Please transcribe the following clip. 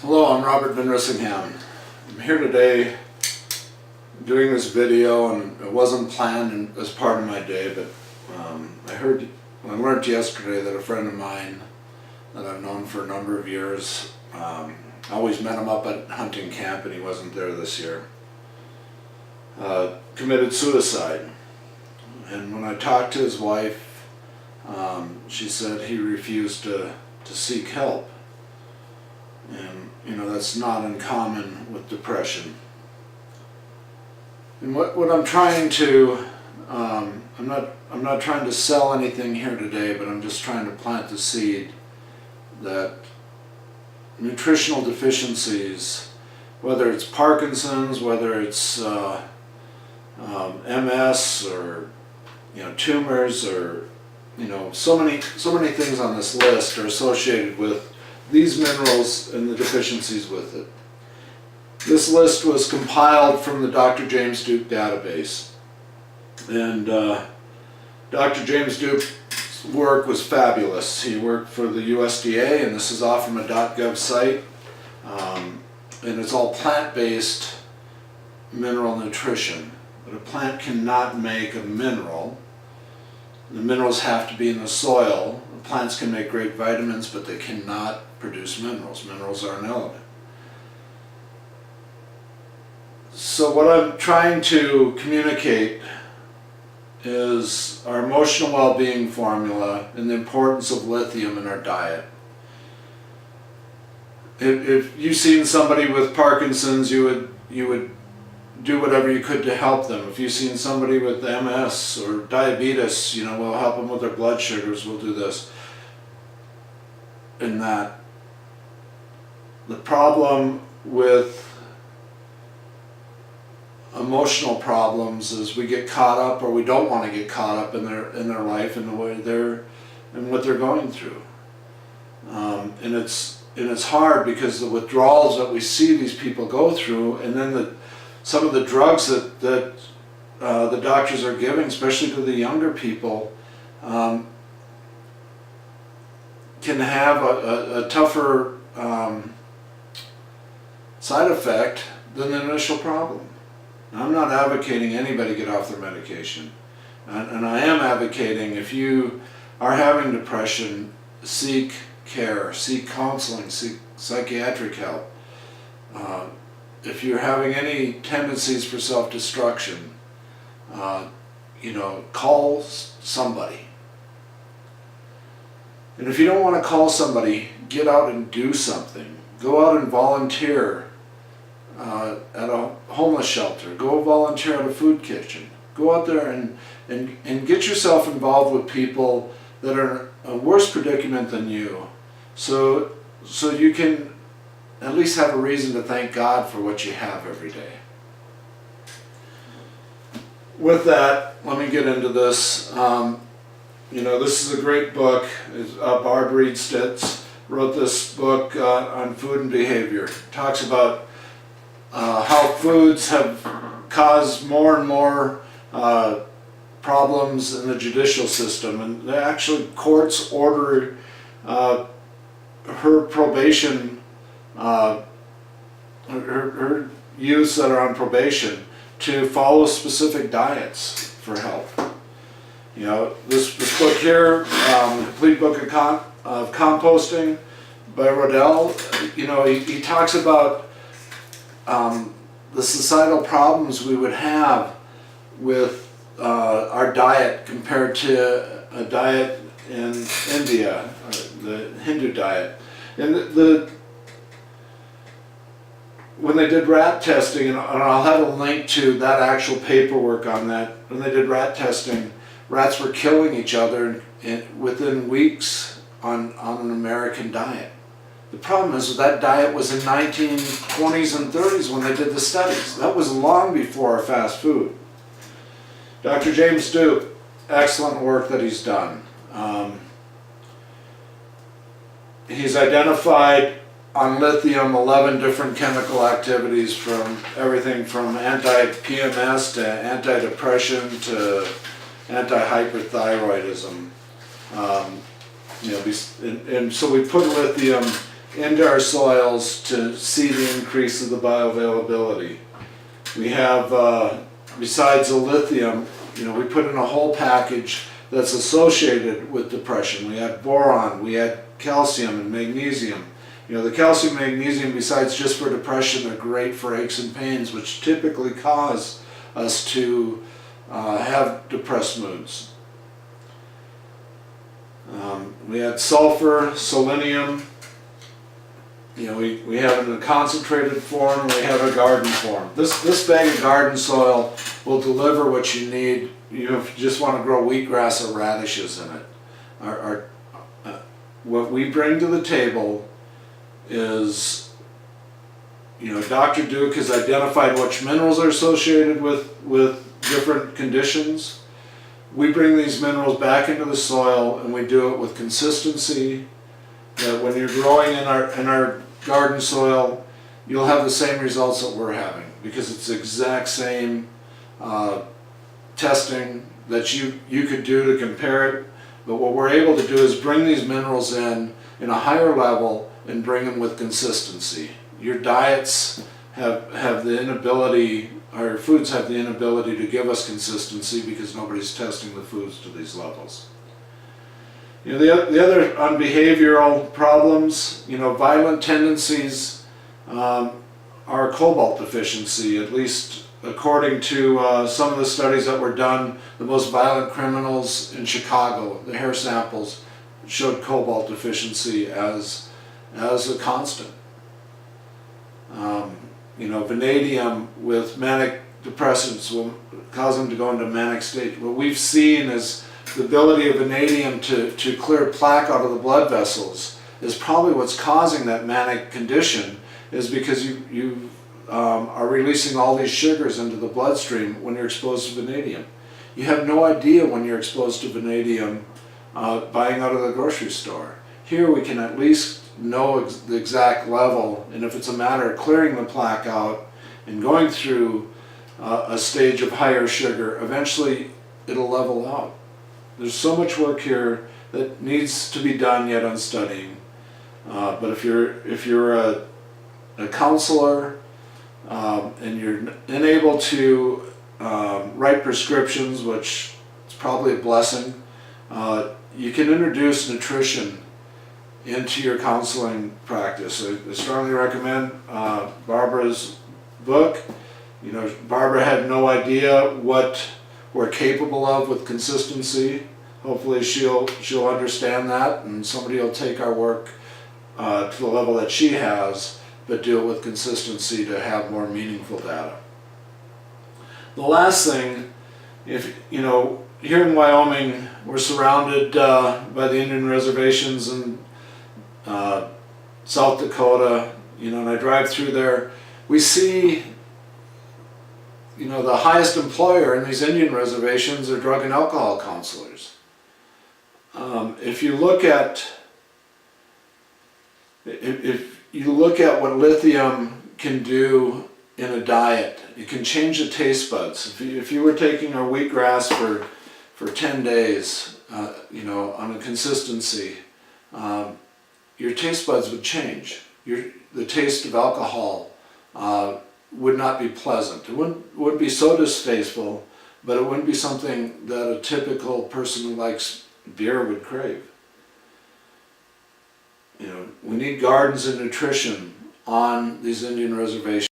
Hello, I'm Robert Van Rissingham. I'm here today doing this video, and it wasn't planned as part of my day, but I learned yesterday that a friend of mine that I've known for a number of years, I always met him up at hunting camp, and he wasn't there this year, committed suicide. And when I talked to his wife, she said he refused to seek help. And you know, that's not uncommon with depression. And what I'm trying to, I'm not trying to sell anything here today, but I'm just trying to plant the seed that nutritional deficiencies, whether it's Parkinson's, whether it's MS, or tumors, or so many things on this list are associated with these minerals and the deficiencies with it. This list was compiled from the Dr. James Duke database, and Dr. James Duke's work was fabulous. He worked for the USDA, and this is off from a .gov site, and it's all plant-based mineral nutrition. But a plant cannot make a mineral. The minerals have to be in the soil. Plants can make great vitamins, but they cannot produce minerals. Minerals are an element. So what I'm trying to communicate is our emotional well-being formula and the importance of lithium in our diet. If you've seen somebody with Parkinson's, you would do whatever you could to help them. If you've seen somebody with MS or diabetes, we'll help them with their blood sugars, we'll do this and that. The problem with emotional problems is we get caught up, or we don't want to get caught up in their life and the way and what they're going through. And it's hard because the withdrawals that we see these people go through, and then some of the drugs that the doctors are giving, especially to the younger people, can have a tougher side effect than the initial problem. Now, I'm not advocating anybody get off their medication, and I am advocating, if you are having depression, seek care, seek counseling, seek psychiatric help. If you're having any tendencies for self-destruction, call somebody. And if you don't want to call somebody, get out and do something. Go out and volunteer at a homeless shelter. Go volunteer at a food kitchen. Go out there and get yourself involved with people that are in a worse predicament than you, so you can at least have a reason to thank God for what you have every day. With that, let me get into this. This is a great book. Barb Reed-Stitz wrote this book on food and behavior. It talks about how foods have caused more and more problems in the judicial system, and actually courts order her probation, her youths that are on probation, to follow specific diets for health. This book here, Complete Book of Composting by Rodell, he talks about the societal problems we would have with our diet compared to a diet in India, the Hindu diet. And when they did rat testing, and I'll have a link to that actual paperwork on that, when they did rat testing, rats were killing each other within weeks on an American diet. The problem is that diet was in 1920s and 30s when they did the studies. That was long before our fast food. Dr. James Duke, excellent work that he's done. He's identified on lithium 11 different chemical activities, from everything from anti-PMS to antidepression to anti-hyperthyroidism. And so we put lithium into our soils to see the increase of the bioavailability. We have, besides the lithium, we put in a whole package that's associated with depression. We had boron, we had calcium and magnesium. The calcium and magnesium, besides just for depression, are great for aches and pains, which typically cause us to have depressed moods. We had sulfur, selenium. We have it in a concentrated form, and we have a garden form. This bag of garden soil will deliver what you need. If you just want to grow wheatgrass or radishes in it. What we bring to the table is, Dr. Duke has identified which minerals are associated with different conditions. We bring these minerals back into the soil, and we do it with consistency. That when you're growing in our garden soil, you'll have the same results that we're having, because it's the exact same testing that you could do to compare it. But what we're able to do is bring these minerals in a higher level and bring them with consistency. Your diets have the inability, our foods have the inability to give us consistency because nobody's testing the foods to these levels. The other on behavioral problems, violent tendencies are cobalt deficiency, at least according to some of the studies that were done. The most violent criminals in Chicago, the hair samples showed cobalt deficiency as a constant. Vanadium with manic depressants will cause them to go into manic state. What we've seen is the ability of vanadium to clear plaque out of the blood vessels is probably what's causing that manic condition, is because you are releasing all these sugars into the bloodstream when you're exposed to vanadium. You have no idea when you're exposed to vanadium buying out of the grocery store. Here we can at least know the exact level, and if it's a matter of clearing the plaque out and going through a stage of higher sugar, eventually it'll level out. There's so much work here that needs to be done yet on studying. But if you're a counselor and you're unable to write prescriptions, which is probably a blessing, you can introduce nutrition into your counseling practice. I strongly recommend Barbara's book. Barbara had no idea what we're capable of with consistency. Hopefully she'll understand that, and somebody will take our work to the level that she has, but do it with consistency to have more meaningful data. The last thing, here in Wyoming, we're surrounded by the Indian reservations and South Dakota, and I drive through there, we see, the highest employer in these Indian reservations are drug and alcohol counselors. If you look at what lithium can do in a diet, it can change the taste buds. If you were taking our wheatgrass for 10 days, on a consistency, your taste buds would change. The taste of alcohol would not be pleasant. It wouldn't be so distasteful, but it wouldn't be something that a typical person who likes beer would crave. We need gardens and nutrition on these Indian reservations.